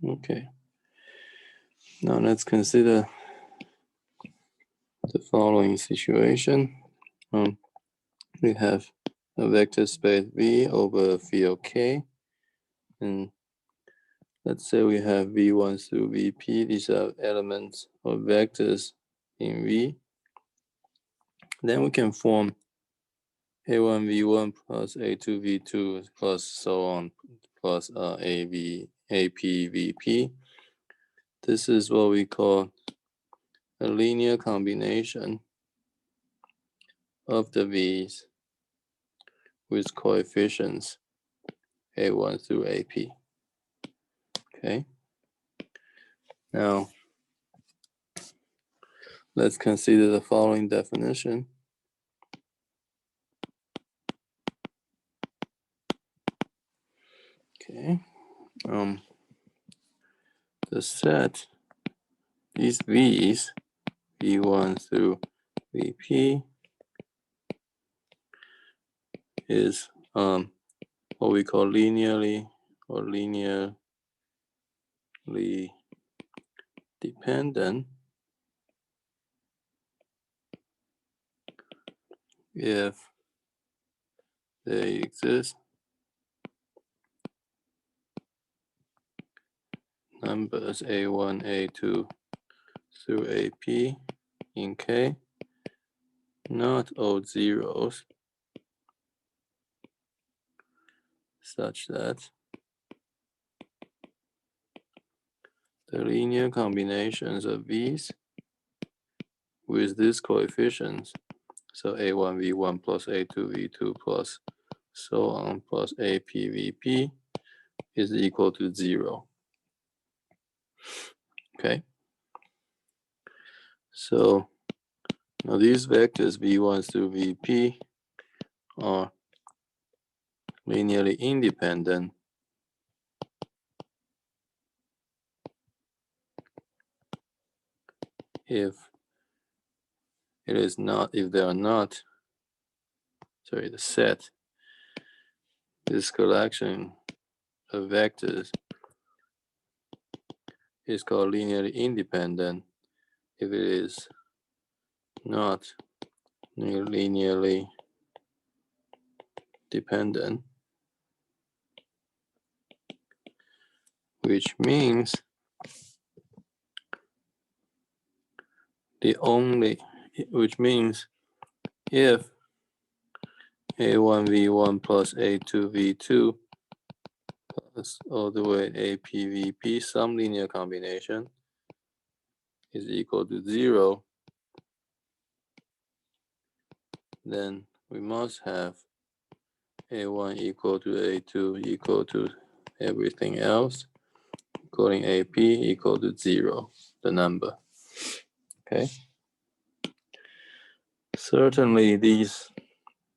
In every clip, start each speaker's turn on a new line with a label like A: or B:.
A: Okay. Now let's consider the following situation. We have a vector space V over a field K, and let's say we have V1 through Vp. These are elements or vectors in V. Then we can form A1 V1 plus A2 V2 plus so on plus AP Vp. This is what we call a linear combination of the V's with coefficients A1 through AP. Okay. Now, let's consider the following definition. Okay. The set, these V's, V1 through Vp, is what we call linearly dependent if they exist numbers A1, A2 through AP in K, not all zeros, such that the linear combinations of V's with these coefficients, so A1 V1 plus A2 V2 plus so on plus AP Vp, is equal to 0. Okay. So now these vectors V1 through Vp are linearly independent if they are not, the set, this collection of vectors is called linearly independent if it is not linearly dependent, which means if A1 V1 plus A2 V2 plus all the way AP Vp, some linear combination, is equal to 0, then we must have A1 equal to A2 equal to everything else, including AP equal to 0, the number. Okay. Certainly these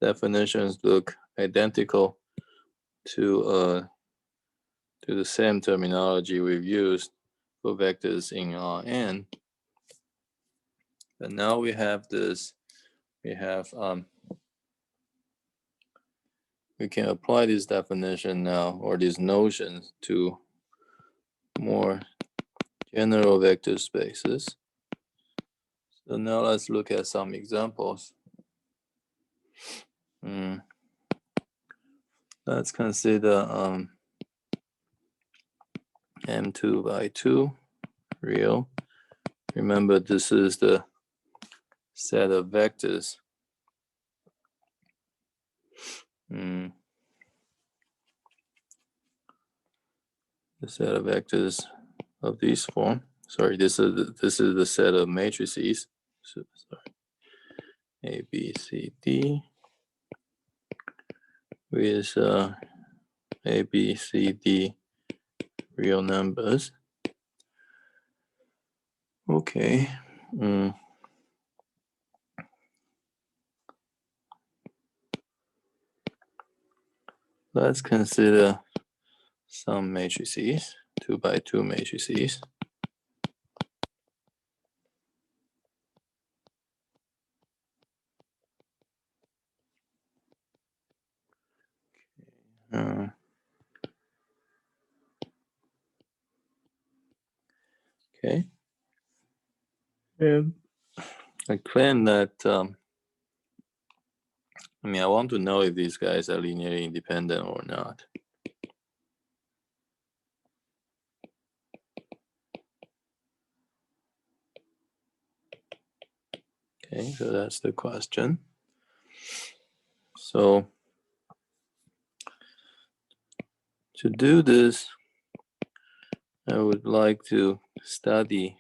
A: definitions look identical to the same terminology we've used for vectors in Rn. But now we have this, we can apply this definition now, or these notions, to more general vector spaces. So now let's look at some examples. Let's consider M2 by 2 real. Remember, this is the set of vectors. The set of vectors of this form. Sorry, this is the set of matrices. A, B, C, D with A, B, C, D real numbers. Okay. Let's consider some matrices, 2 by 2 matrices. Okay. And I claim that, I want to know if these guys are linearly independent or not. Okay, so that's the question. So to do this, I would like to study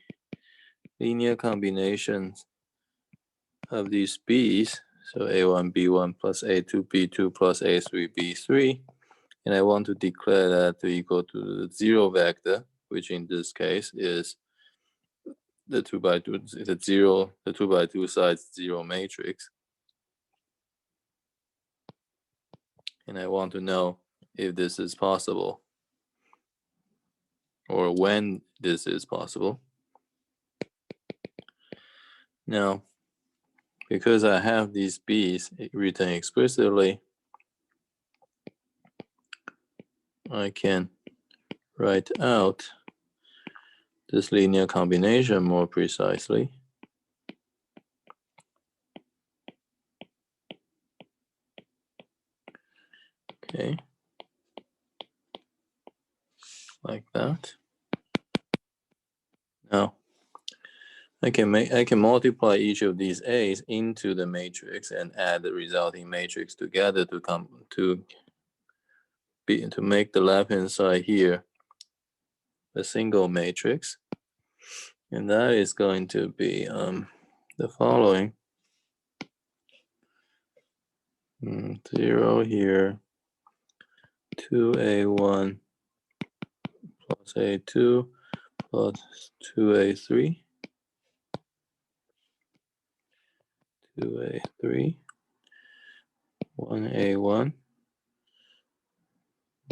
A: linear combinations of these B's. So A1, B1 plus A2, B2 plus A3, B3. And I want to declare that to equal to the zero vector, which in this case is the 2 by 2, the 2 by 2 sides zero matrix. And I want to know if this is possible or when this is possible. Now, because I have these B's written explicitly, I can write out this linear combination more precisely. Okay, like that. Now, I can multiply each of these A's into the matrix and add the resulting matrix together to make the left hand side here a single matrix, and that is going to be the following: 0 here, 2A1 plus A2 plus 2A3, 2A3, 1A1,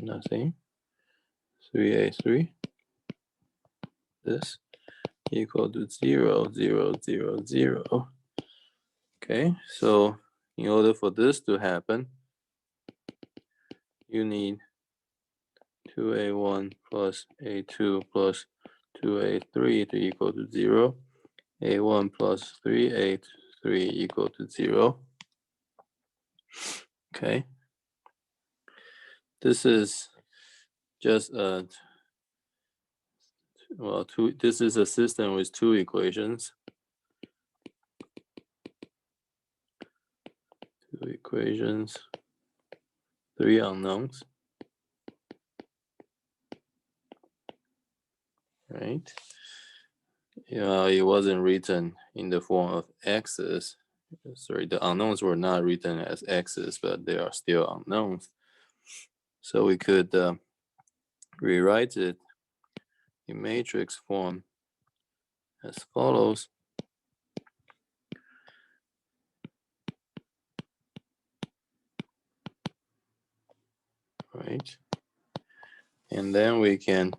A: nothing, 3A3, this equal to 0, 0, 0, 0. Okay, so in order for this to happen, you need 2A1 plus A2 plus 2A3 to equal to 0, A1 plus 3A3 equal to 0. Okay, this is just this is a system with two equations. Two equations, three unknowns. Right? Yeah, it wasn't written in the form of x's. Sorry, the unknowns were not written as x's, but they are still unknowns. So we could rewrite it in matrix form as follows. Right? And then we can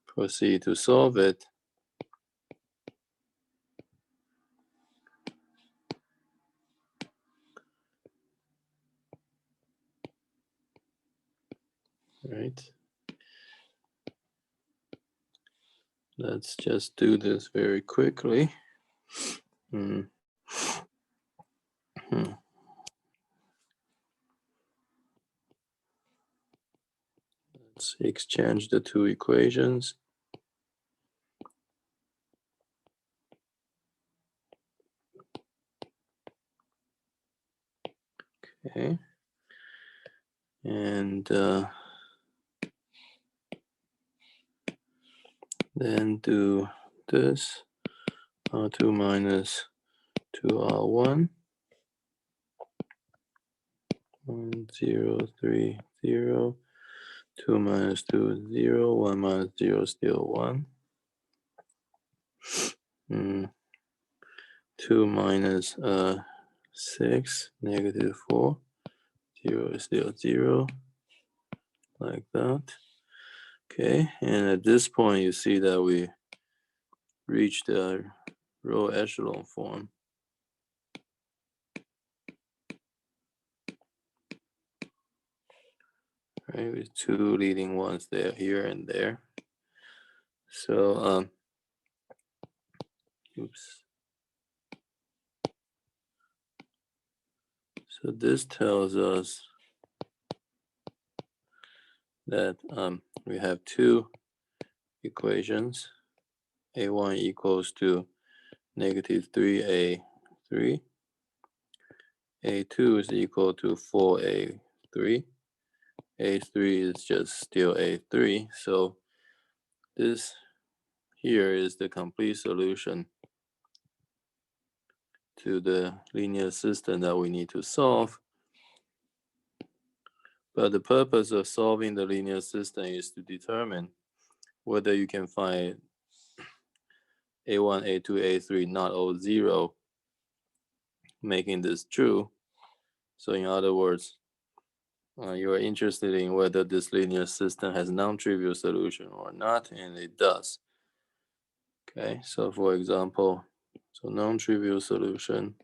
A: proceed to solve it. Right? Let's just do this very quickly. Let's exchange the two equations. Okay. And then do this. R2 minus 2R1. 1, 0, 3, 0. 2 minus 2 is 0. 1 minus 0 is still 1. 2 minus 6, negative 4. 0 is still 0. Like that. Okay, and at this point you see that we reached the row echelon form. Right, with two leading ones there, here and there. So Oops. So this tells us that we have two equations. A1 equals to negative 3A3. A2 is equal to 4A3. A3 is just still A3. So this here is the complete solution to the linear system that we need to solve. But the purpose of solving the linear system is to determine whether you can find A1, A2, A3 not all zero, making this true. So in other words, you are interested in whether this linear system has non-trivial solution or not, and it does. Okay, so for example, so non-trivial solution.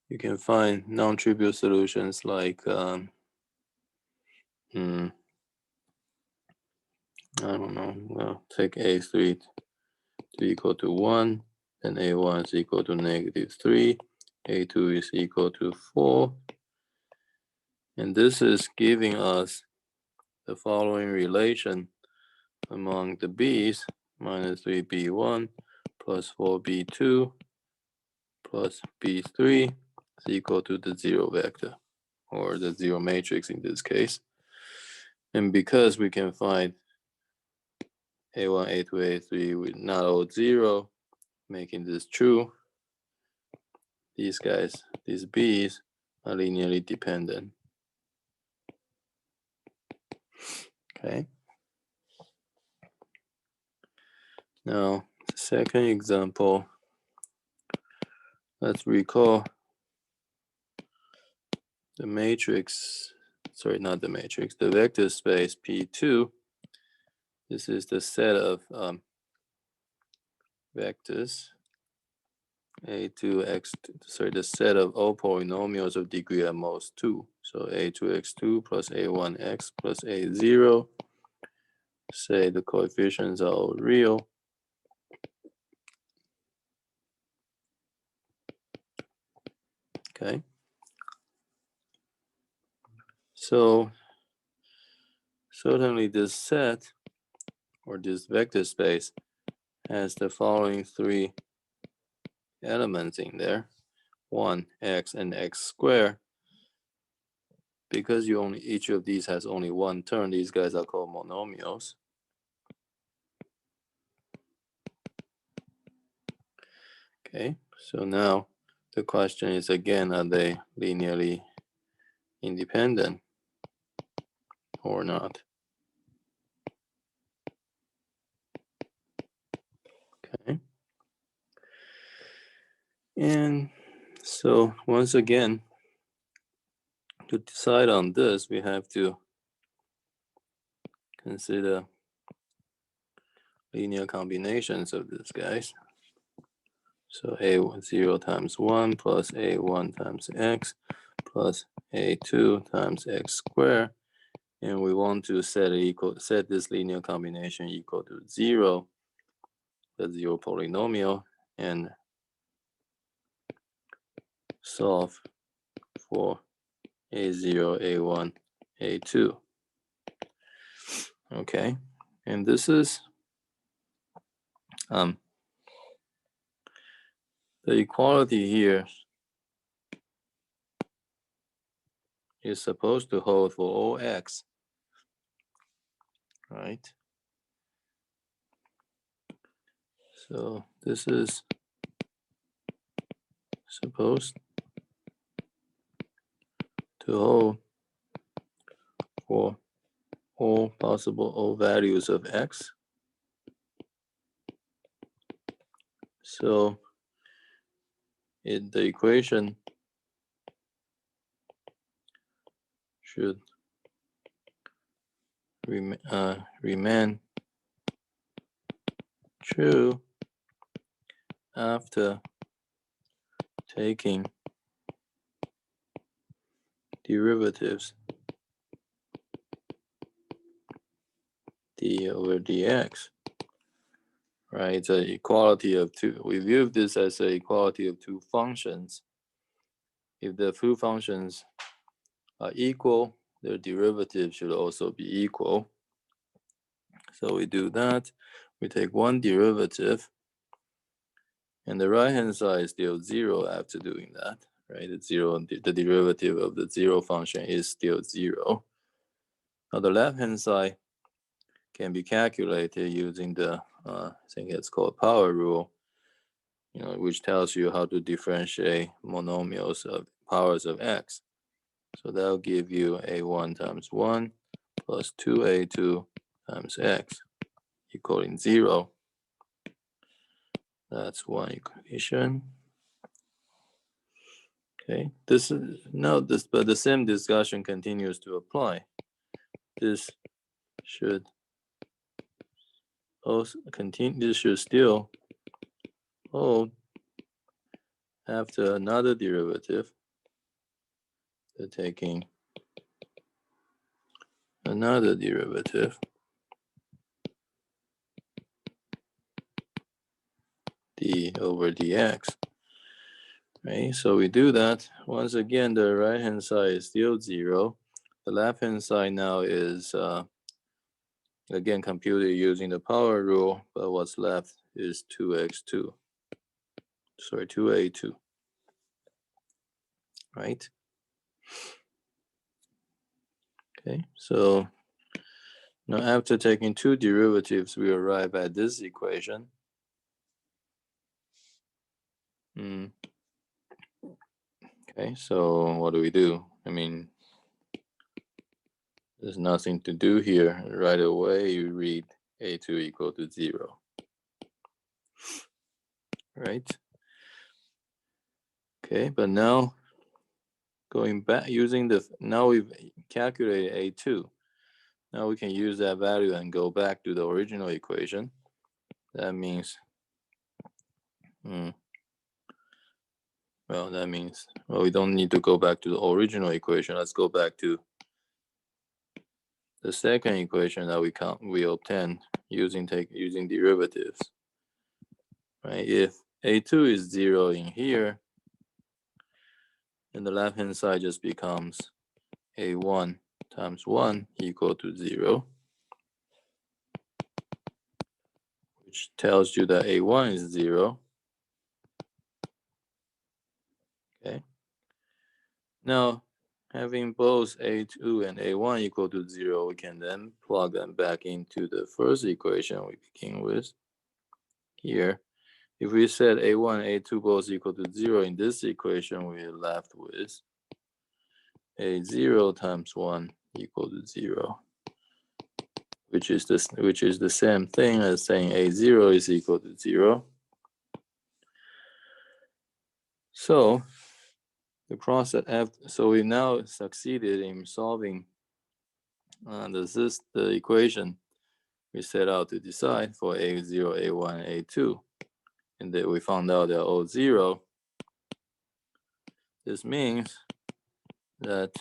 A: You can find non-trivial solutions like I don't know. Well, take A3 to equal to 1, and A1 is equal to negative 3, A2 is equal to 4. And this is giving us the following relation among the b's: minus 3b1 plus 4b2 plus b3 is equal to the zero vector, or the zero matrix in this case. And because we can find A1, A2, A3 with not all zero, making this true, these guys, these b's, are linearly dependent. Okay. Now, the second example, let's recall the matrix, sorry, not the matrix, the vector space P2. This is the set of vectors A2x, sorry, the set of all polynomials of degree at most 2. So A2x2 plus A1x plus A0. Say the coefficients are all real. Okay. So certainly this set, or this vector space, has the following three elements in there: 1, x, and x squared. Because each of these has only one term, these guys are called monomials. Okay, so now the question is again, are they linearly independent or not? Okay. And so once again, to decide on this, we have to consider linear combinations of these guys. So A0 times 1 plus A1 times x plus A2 times x squared. And we want to set this linear combination equal to 0, the zero polynomial, and solve for A0, A1, A2. Okay, and this is the equality here is supposed to hold for all x, right? So this is supposed to hold for all possible values of x. So the equation should remain true after taking derivatives d over dx. Right, it's an equality of two. We view this as an equality of two functions. If the two functions are equal, their derivative should also be equal. So we do that. We take one derivative, and the right-hand side is still 0 after doing that. Right, it's 0. The derivative of the 0 function is still 0. Now the left-hand side can be calculated using the I think it's called power rule, which tells you how to differentiate monomials of powers of x. So that'll give you a1 times 1 plus 2a2 times x equaling 0. That's one equation. Okay, but the same discussion continues to apply. This should also continue. This should still hold after another derivative. They're taking another derivative, d over dx. Right, so we do that. Once again, the right-hand side is still 0. The left-hand side now is again computed using the power rule, but what's left is 2x2. Sorry, 2a2. Right? Okay, so now after taking two derivatives, we arrive at this equation. Okay, so what do we do? I mean, there's nothing to do here. Right away, you read a2 equal to 0. Right? Okay, but now going back using now we've calculated a2. Now we can use that value and go back to the original equation. That means, we don't need to go back to the original equation. Let's go back to the second equation that we obtained using derivatives. Right? If a2 is 0 in here, then the left-hand side just becomes a1 times 1 equal to 0, which tells you that a1 is 0. Okay. Now, having both a2 and a1 equal to 0, we can then plug them back into the first equation we begin with here. If we set a1 and a2 both equal to 0 in this equation, we're left with a0 times 1 equal to 0, which is the same thing as saying a0 is equal to 0. So the process so we now succeeded in solving the equation we set out to decide for a0, a1, a2, and then we found out they're all 0. This means that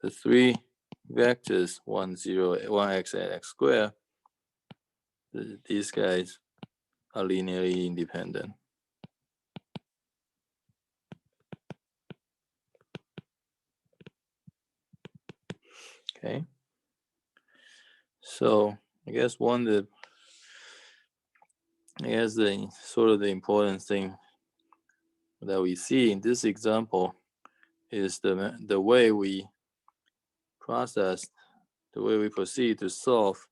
A: the three vectors 1, 0, 1x and x squared, these guys are linearly independent. Okay, so I guess the sort of the important thing that we see in this example is the way we process, the way we proceed to solve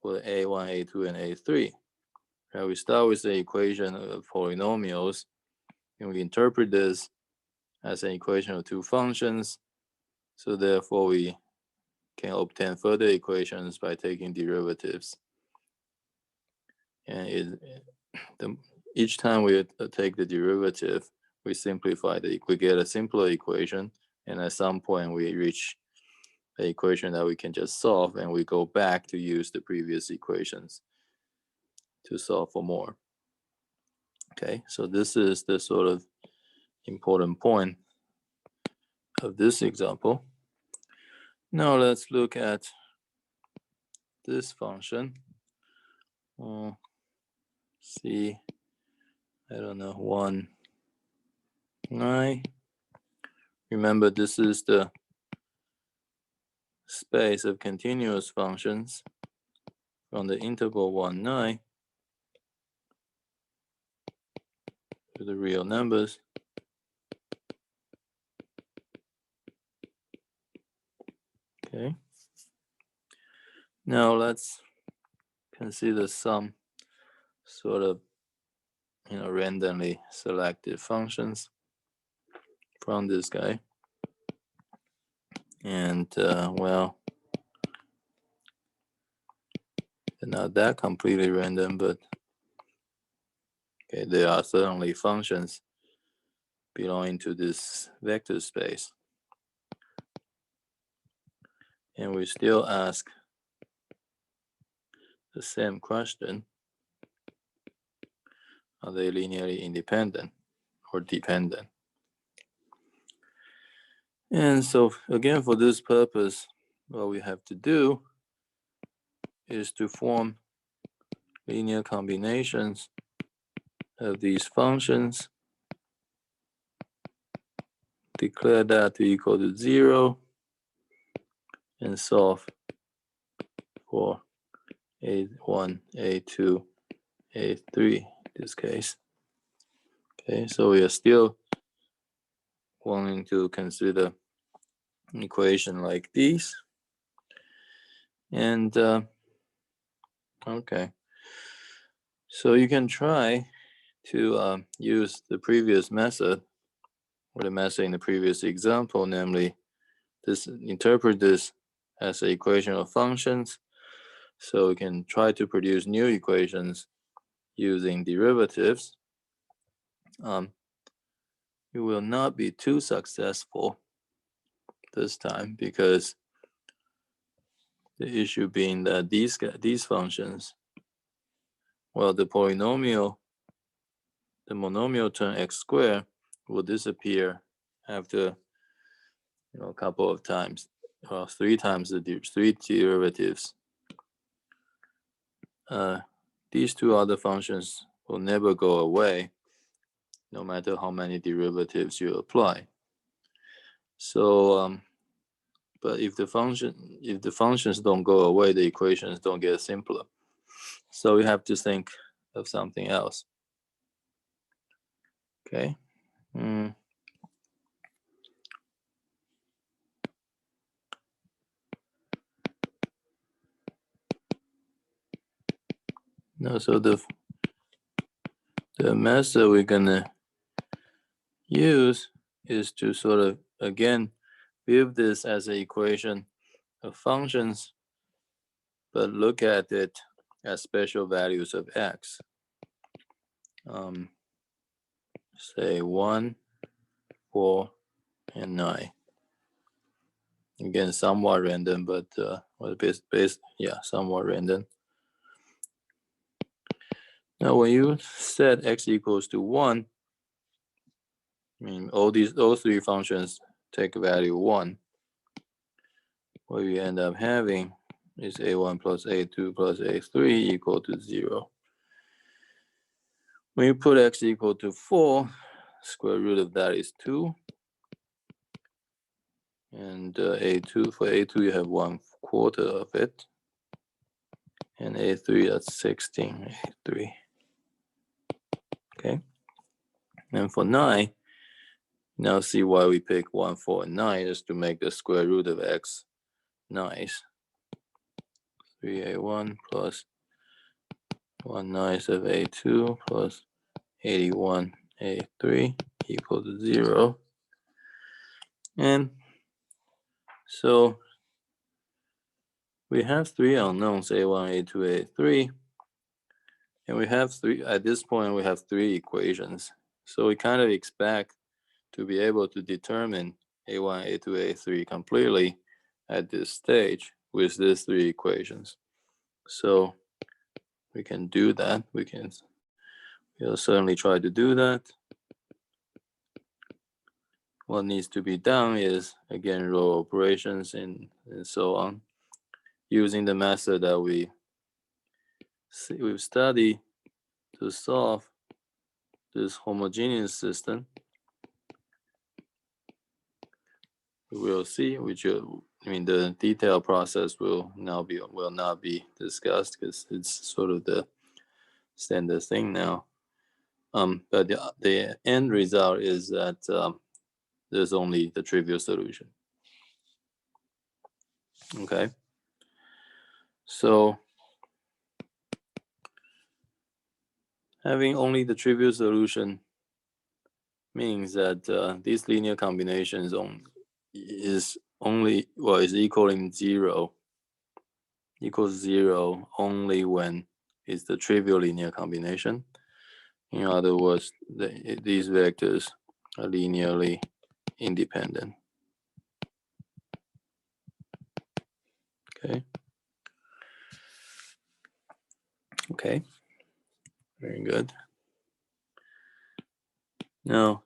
A: for a1, a2, and a3. Right, we start with the equation of polynomials, and we interpret this as an equation of two functions. So therefore, we can obtain further equations by taking derivatives. And each time we take the derivative, we simplify we get a simpler equation, and at some point we reach an equation that we can just solve, and we go back to use the previous equations to solve for more. Okay, so this is the sort of important point of this example. Now let's look at this function, C, I don't know, 1, 9. Remember, this is the space of continuous functions from the interval 1, 9 to the real numbers. Okay. Now let's consider some sort of randomly selected functions from this guy. And well, they're not that completely random, but okay, there are certainly functions belonging to this vector space. And we still ask the same question: are they linearly independent or dependent? And so again, for this purpose, what we have to do is to form linear combinations of these functions, declare that to equal to 0, and solve for A1, A2, A3 in this case. Okay, so we are still wanting to consider an equation like these. And okay, so you can try to use the previous method, or the method in the previous example, namely interpret this as an equation of functions. So we can try to produce new equations using derivatives. You will not be too successful this time, because the issue being that these functions, well, the monomial term x squared will disappear after a couple of times, or 3 times the 3 derivatives. These 2 other functions will never go away, no matter how many derivatives you apply. So, but if the functions don't go away, the equations don't get simpler. So we have to think of something else. Okay. No, so the method we're gonna use is to sort of again view this as an equation of functions, but look at it as special values of x. Say 1, 4, and 9. Again, somewhat random, but somewhat random. Now, when you set x equals to 1, I mean, all 3 functions take value 1. What you end up having is a1 plus a2 plus a3 equal to 0. When you put x equal to 4, square root of that is 2. And a2, for a2 you have 1/4 of it. And a3, that's 16, a3. Okay. And for 9, now see why we pick 1, 4, and 9, just to make the square root of x nice. 3a1 plus 1/9 of a2 plus 81 a3 equal to 0. And so we have 3 unknowns, a1, a2, a3. And we have at this point, we have 3 equations. So we kind of expect to be able to determine a1, a2, a3 completely at this stage with these 3 equations. So we can do that. We'll certainly try to do that. What needs to be done is, again, row operations and so on. using the method that we've studied to solve this homogeneous system, we will see, the detailed process will not be discussed because it's sort of the standard thing now. But the end result is that there's only the trivial solution. Okay. So having only the trivial solution means that these linear combinations is equaling zero, equals zero only when it's the trivial linear combination. In other words, these vectors are linearly independent. Okay. Okay. Very good. Now,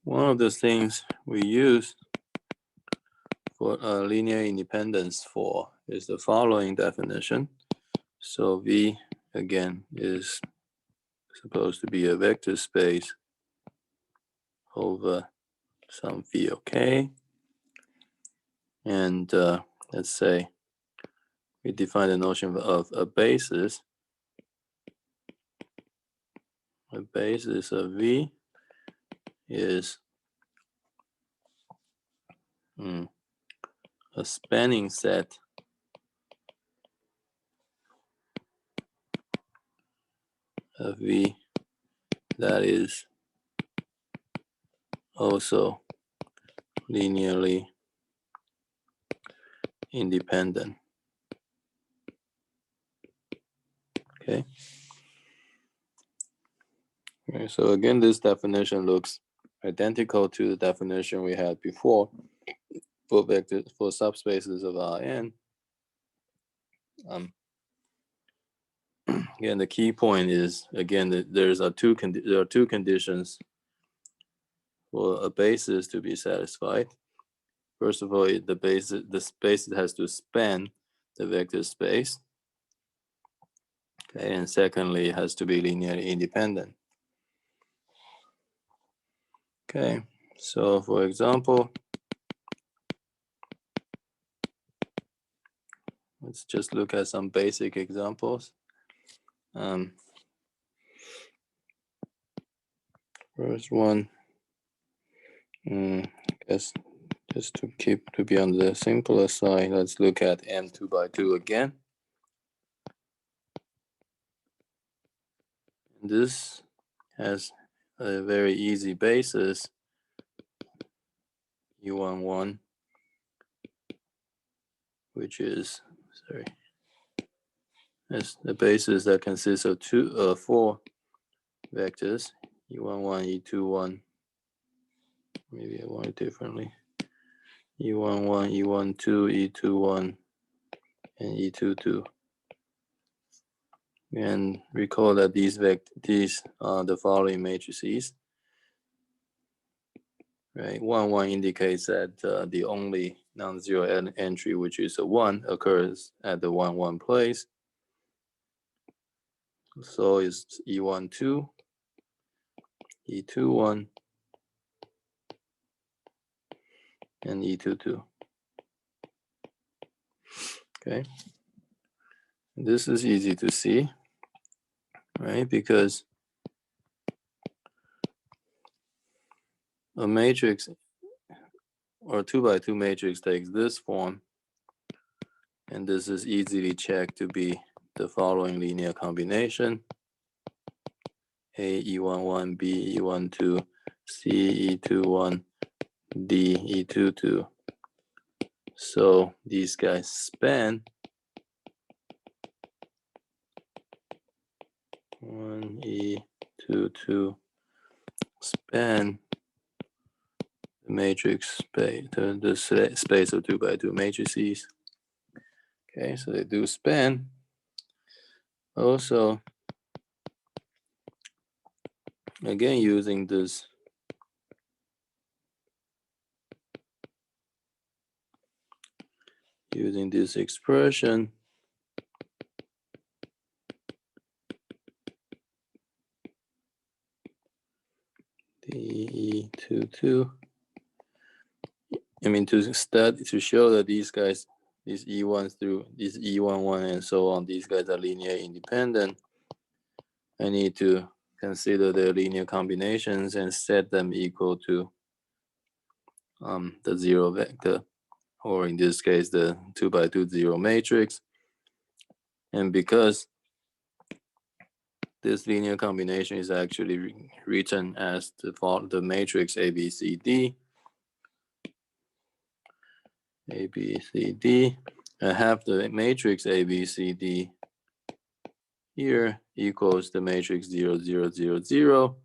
A: one of the things we use for linear independence is the following definition. So V again is supposed to be a vector space over some field K. And let's say we define the notion of a basis. A basis of V is a spanning set of V that is also linearly independent. Okay. Okay, so again, this definition looks identical to the definition we had before for vectors for subspaces of Rn. Again, the key point is that there are two conditions for a basis to be satisfied. First of all, the space has to span the vector space. Okay, and secondly, it has to be linearly independent. Okay, so for example, let's just look at some basic examples. First one, I guess just to be on the simpler side, let's look at M2 by 2 again. This has a very easy basis, U11, which is, it's the basis that consists of four vectors, E11, E21, maybe I want it differently, E11, E12, E21, and E22. And recall that these are the following matrices. Right, 1, 1 indicates that the only non-zero entry, which is a 1, occurs at the 1, 1 place. So it's E12, E21, and E22. Okay, this is easy to see, right? Because a matrix or 2 by 2 matrix takes this form, and this is easily checked to be the following linear combination: A E11, B E12, C E21, D E22. So these guys span 1 E22 span the matrix space, the space of 2 by 2 matrices. Okay, so they do span. Also, again, using this using this expression, DE22. I mean, to show that these guys, these E1s through these E11 and so on, these guys are linearly independent, I need to consider their linear combinations and set them equal to the zero vector, or in this case, the 2 by 2 zero matrix. And because this linear combination is actually written as the matrix ABCD, I have the matrix ABCD here equals the matrix 0, 0, 0, 0,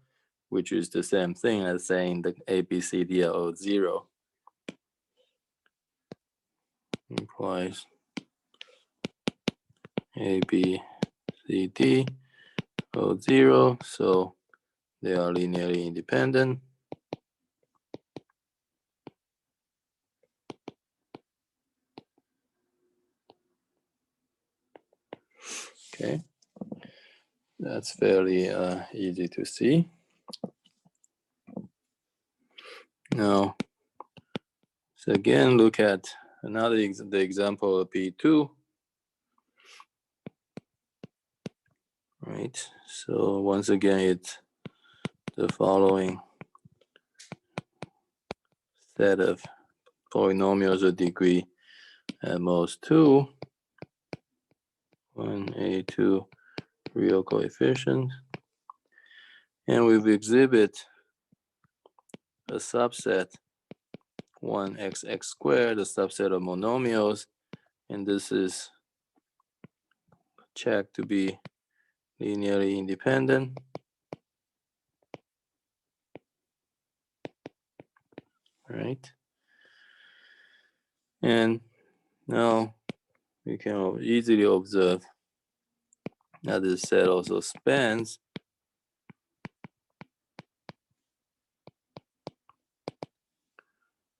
A: which is the same thing as saying the ABCD are all 0. Implies ABCD all 0, so they are linearly independent. Okay, that's fairly easy to see. Now, so again, look at another the example of P2. Right, so once again, it's the following set of polynomials of degree at most 2, 1A2 real coefficients, and we exhibit a subset 1xx squared, a subset of monomials, and this is checked to be linearly independent. Right, and now we can easily observe that this set also spans.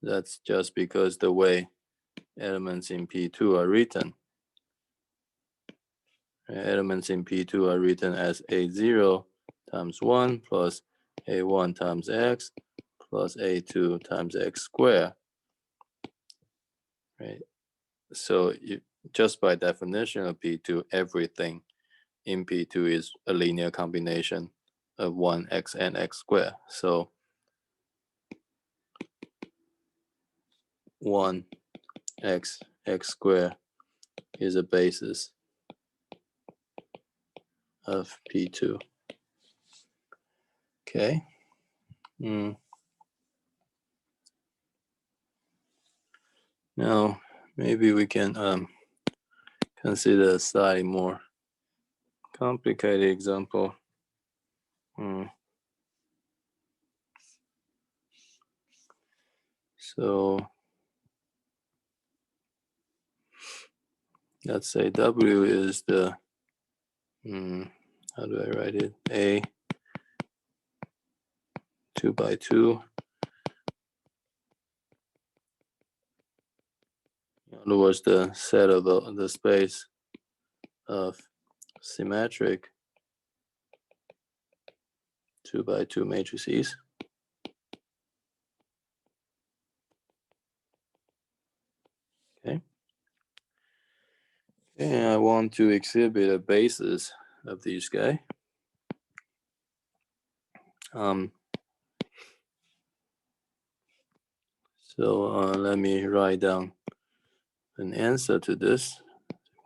A: That's just because the way elements in P2 are written. Elements in P2 are written as A0 times 1 plus A1 times x plus A2 times x squared. Right. So just by definition of P2, everything in P2 is a linear combination of 1x and x squared. So 1x x squared is a basis of P2. Okay. Now maybe we can consider a slightly more complicated example. So let's say W is the, how do I write it? A 2 by 2. In other words, the set of the space of symmetric 2 by 2 matrices. Okay. And I want to exhibit a basis of these guys. So let me write down an answer to this.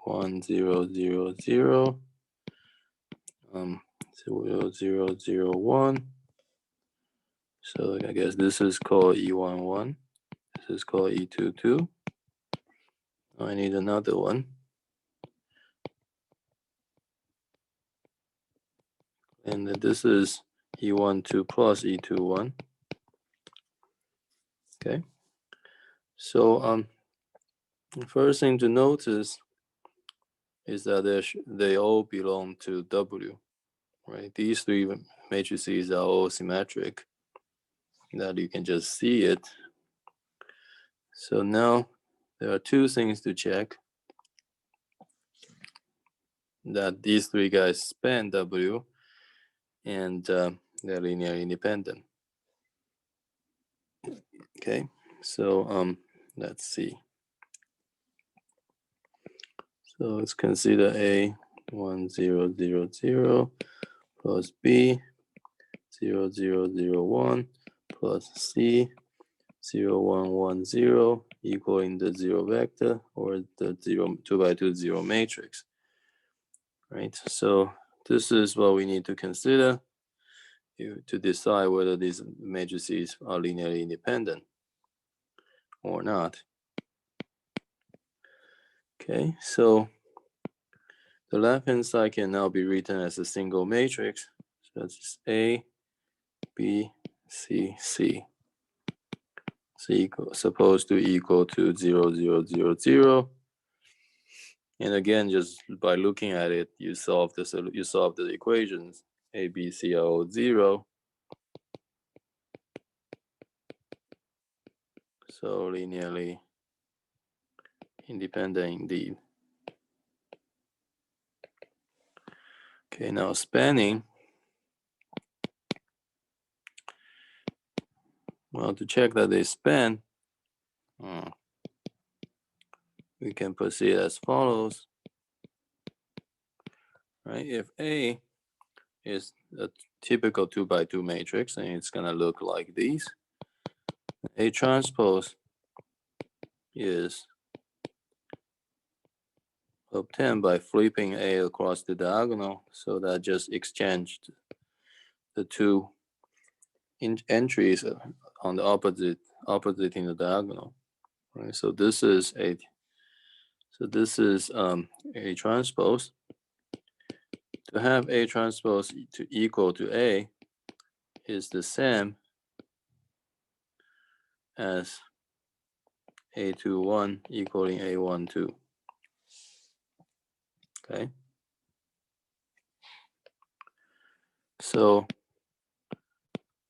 A: 1, 0, 0, 0, 0, 0, 0, 1. So I guess this is called E11. This is called E22. I need another one. And this is E12 plus E21. Okay. So the first thing to notice is that they all belong to W, right? These three matrices are all symmetric. That you can just see it. So now there are two things to check. That these three guys span W and they're linearly independent. Okay, so let's see. So let's consider A 1 0 0 0 plus B 0 0 0 1 plus C 0 1 1 0 equaling the zero vector or the 2 by 2 zero matrix. Right, so this is what we need to consider to decide whether these matrices are linearly independent or not. Okay, so the left-hand side can now be written as a single matrix. So that's A, B, C, C. So supposed to equal to 0, 0, 0, 0. And again, just by looking at it, you solve the equations. A, B, C are all 0. So linearly independent indeed. Okay, now spanning. Well, to check that they span, we can proceed as follows. Right, if A is a typical 2 by 2 matrix, and it's gonna look like these. A transpose is obtained by flipping A across the diagonal, so that just exchanged the two entries on the opposite in the diagonal. Right, so this is A transpose. To have A transpose to equal to A is the same as A21 equaling A12. Okay. So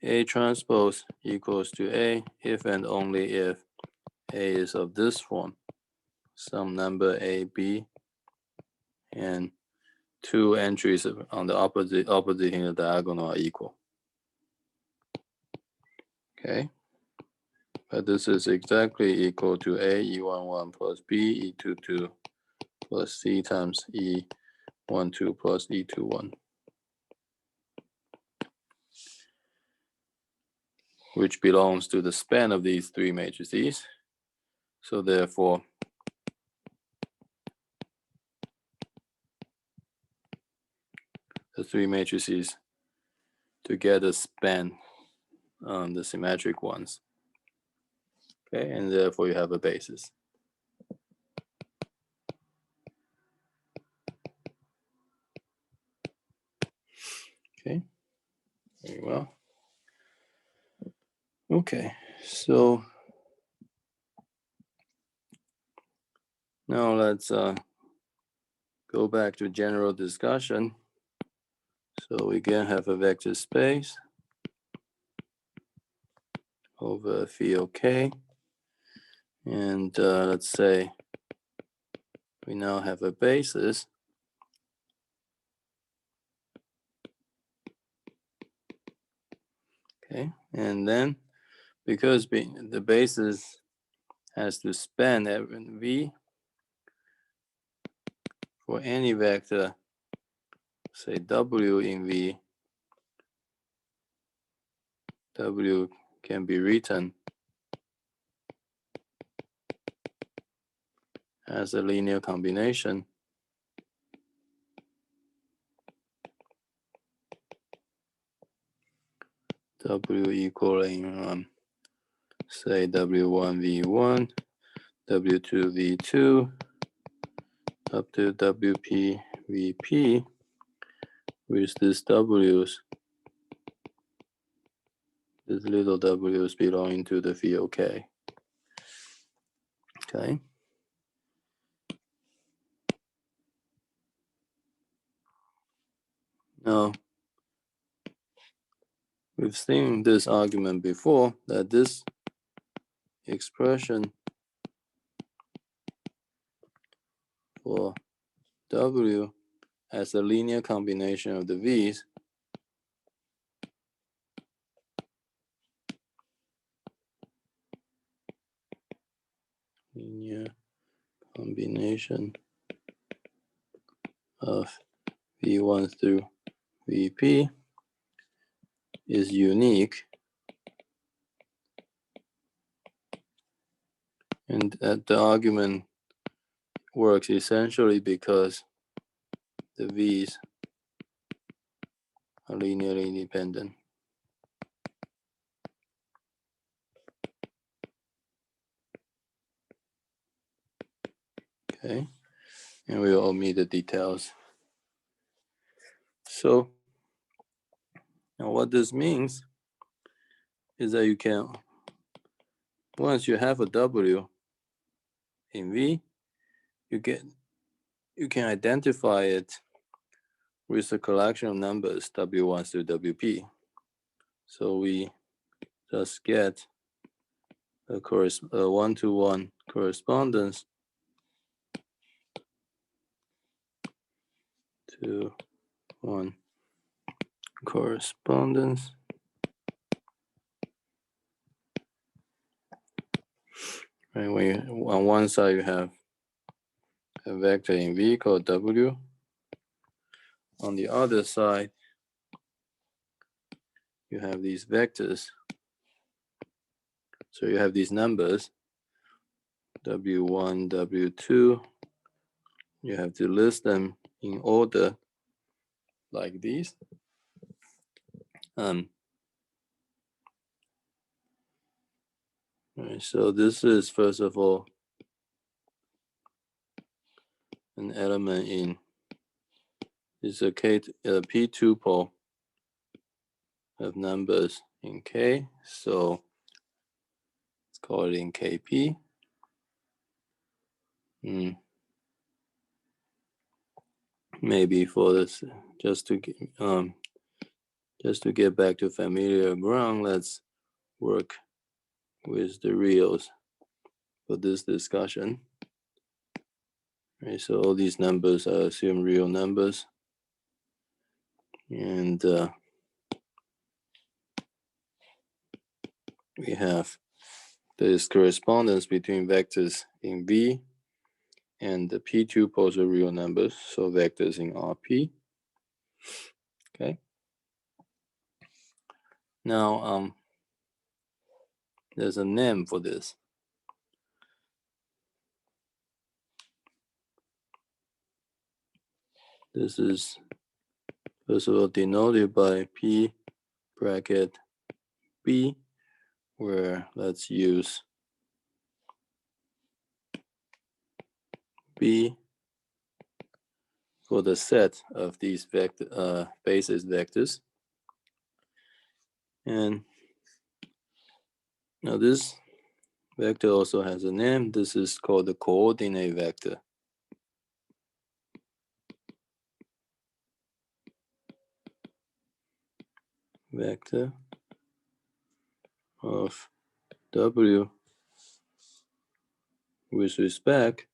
A: A transpose equals to A if and only if A is of this form. Some number A, B, and two entries on the opposite in the diagonal are equal. Okay. But this is exactly equal to A E11 plus B E22 plus C times E12 plus E21, which belongs to the span of these three matrices. So therefore, the three matrices together span the symmetric ones. Okay, and therefore you have a basis. Okay, very well. Okay, so now let's go back to general discussion. So we can have a vector space over a field K. And let's say we now have a basis. Okay, and then because the basis has to span V for any vector, say W in V, W can be written as a linear combination W equaling say W1 V1, W2 V2, up to WP VP, with these W's, these little W's belonging to the field K. Okay. Now, we've seen this argument before, that this expression for W as a linear combination of the V's, linear combination of V1 through Vp is unique, and that the argument works essentially because the V's are linearly independent. Okay, and we'll omit the details. So now what this means is that you can, once you have a W in V, you can identify it with a collection of numbers W1 through WP. So we just get a one-to-one correspondence to one correspondence. Right, when you, on one side you have a vector in V called W. On the other side, you have these vectors. So you have these numbers, W1, W2. You have to list them in order like these. Right, so this is, first of all, an element in, it's a P tuple of numbers in K. So let's call it in KP. Maybe for this, just to get back to familiar ground, let's work with the reals for this discussion. Right, so all these numbers are assumed real numbers, and we have this correspondence between vectors in V and the P tuples are real numbers, so vectors in RP. Okay. Now, there's a name for this. This is, first of all, denoted by P bracket B, where let's use B for the set of these basis vectors. And now this vector also has a name. This is called the coordinate vector. Vector of W with respect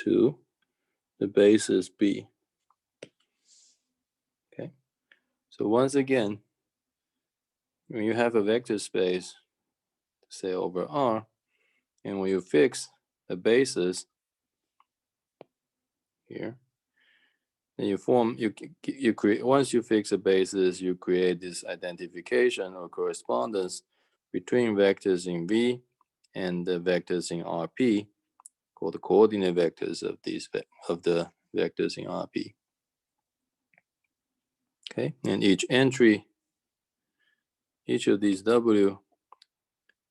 A: to the basis B. Okay. So once again, when you have a vector space, say over R, and when you fix a basis here, then you create, once you fix a basis, you create this identification or correspondence between vectors in V and the vectors in RP, called the coordinate vectors of the vectors in RP. Okay, and each entry, each of these W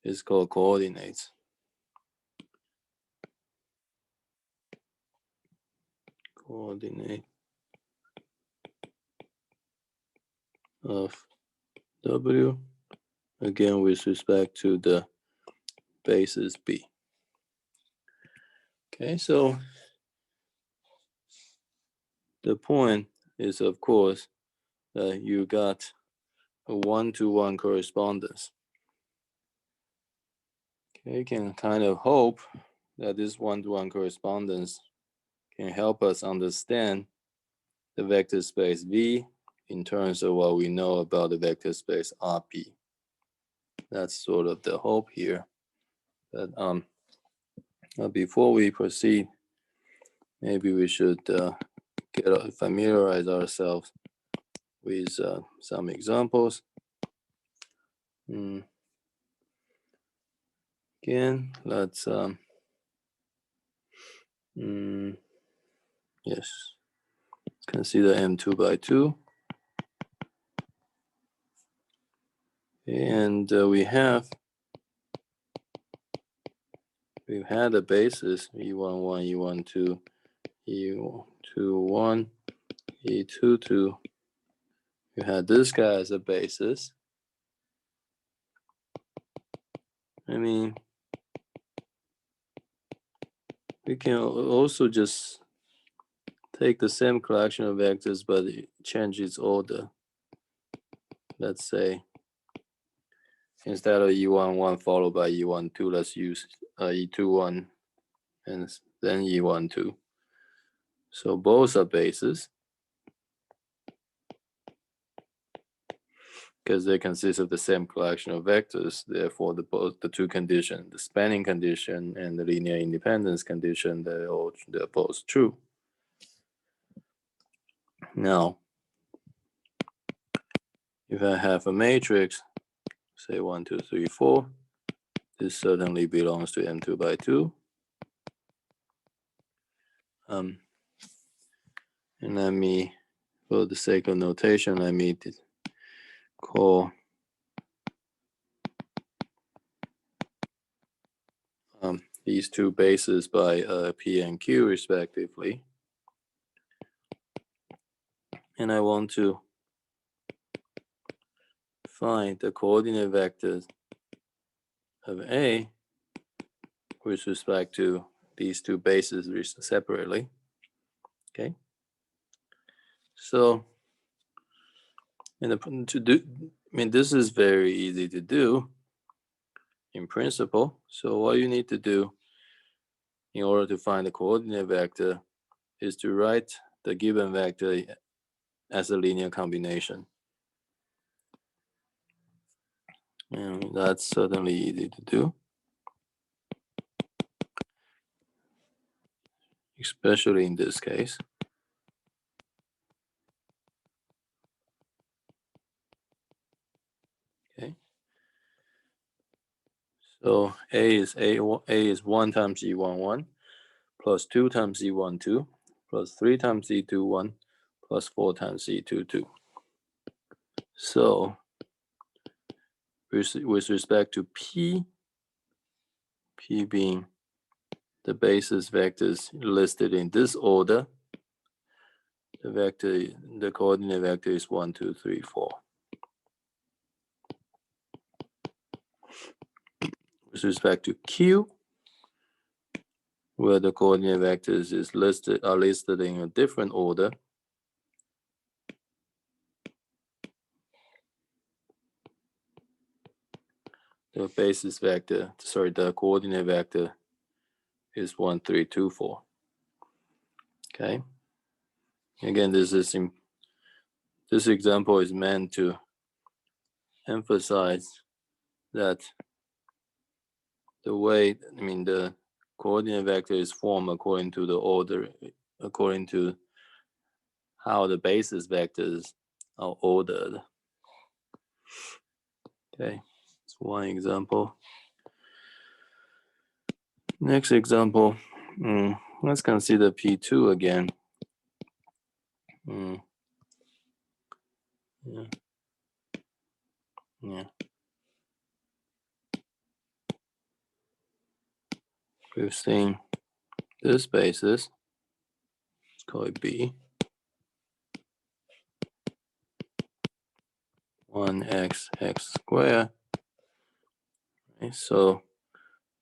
A: is called coordinates. Coordinate of W, again with respect to the basis B. Okay, so the point is, of course, that you got a one-to-one correspondence. Okay, you can kind of hope that this one-to-one correspondence can help us understand the vector space V in terms of what we know about the vector space RP. That's sort of the hope here. But before we proceed, maybe we should familiarize ourselves with some examples. Again, let's yes, consider M2 by 2. And we've had a basis E11, E12, E21, E22. We had this guy as a basis. I mean, we can also just take the same collection of vectors but change its order. Let's say instead of E11 followed by E12, let's use E21 and then E12. So both are bases because they consist of the same collection of vectors. Therefore, the two conditions, the spanning condition and the linear independence condition, they're both true. Now, if I have a matrix, say 1, 2, 3, 4, this certainly belongs to M2 by 2. And let me, for the sake of notation, let me call these two bases by P and Q respectively. And I want to find the coordinate vectors of A with respect to these two bases separately. Okay. So, this is very easy to do in principle. So what you need to do in order to find the coordinate vector is to write the given vector as a linear combination. And that's certainly easy to do, especially in this case. Okay. So A is 1 times E11 plus 2 times E12 plus 3 times E21 plus 4 times E22. So with respect to P being the basis vectors listed in this order, the coordinate vector is 1, 2, 3, 4. With respect to Q, where the coordinate vectors are listed in a different order, the coordinate vector is 1, 3, 2, 4. Okay. Again, this example is meant to emphasize that the coordinate vector is formed according to the order, according to how the basis vectors are ordered. Okay, that's one example. Next example, let's consider P2 again. Yeah. We've seen this basis. Let's call it B. 1x squared. Okay, so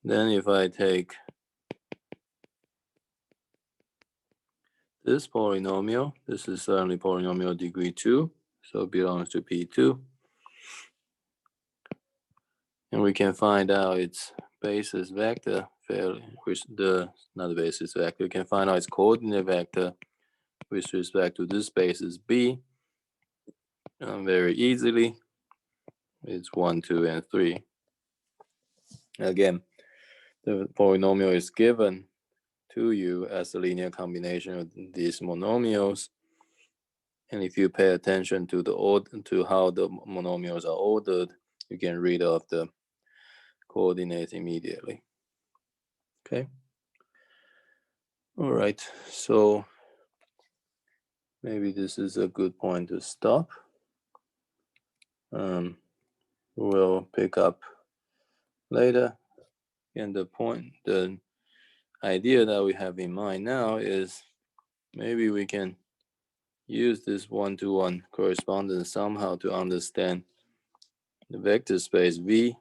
A: then if I take this polynomial, this is certainly polynomial degree 2, so it belongs to P2. And we can find out its basis vector not the basis vector. You can find out its coordinate vector with respect to this space is B very easily. It's 1, 2, and 3. Again, the polynomial is given to you as a linear combination of these monomials. And if you pay attention to how the monomials are ordered, you can read off the coordinates immediately. Okay. All right. So maybe this is a good point to stop. We'll pick up later. And the idea that we have in mind now is maybe we can use this one-to-one correspondence somehow to understand the vector space V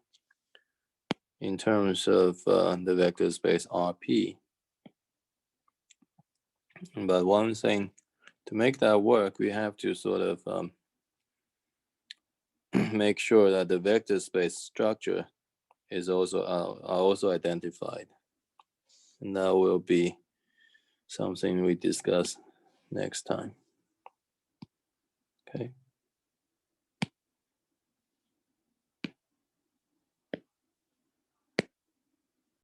A: in terms of the vector space Rp. But one thing, to make that work, we have to sort of make sure that the vector space structure is also identified. And that will be something we discuss next time. Okay.